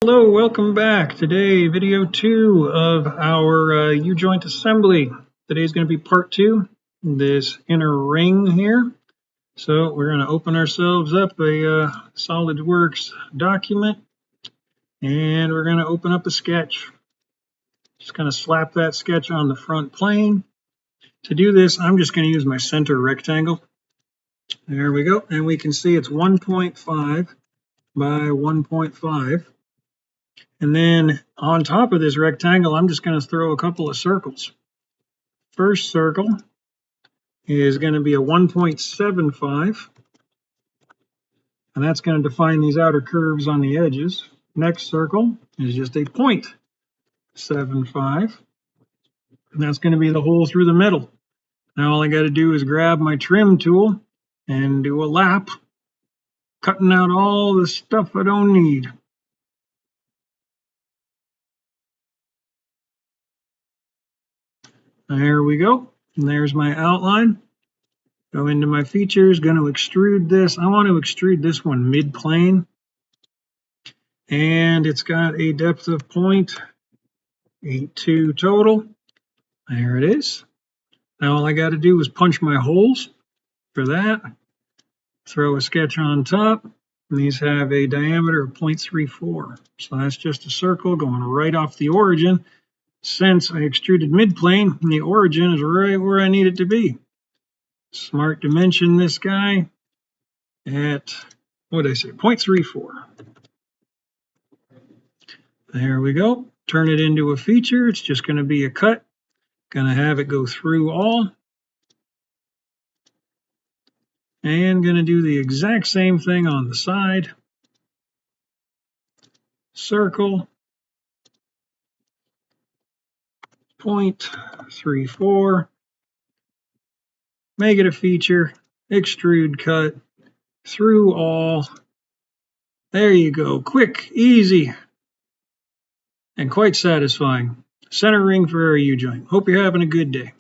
Hello, welcome back. Today, video 2 of our U-joint assembly. Today's going to be part 2, this inner ring here. So we're going to open ourselves up a SOLIDWORKS document, and we're going to open up a sketch. Just going to slap that sketch on the front plane. To do this, I'm just going to use my center rectangle. There we go, and we can see it's 1.5 by 1.5. And then on top of this rectangle, I'm just going to throw a couple of circles. First circle is going to be a 1.75, and that's going to define these outer curves on the edges. Next circle is just a 0.75, and that's going to be the hole through the middle. Now all I got to do is grab my trim tool and do a lap, cutting out all the stuff I don't need. There we go. And there's my outline. Go into my features, going to extrude this. I want to extrude this one mid-plane. And it's got a depth of 0.82 total. There it is. Now all I got to do is punch my holes. For that, throw a sketch on top. And these have a diameter of 0.34. So that's just a circle going right off the origin. Since I extruded mid-plane, the origin is right where I need it to be. Smart dimension this guy at, what did I say, 0.34. There we go. Turn it into a feature. It's just going to be a cut. Going to have it go through all. And going to do the exact same thing on the side. Circle. 0.34. Make it a feature. Extrude cut. Through all. There you go. Quick, easy, and quite satisfying. Center ring for our U-joint. Hope you're having a good day.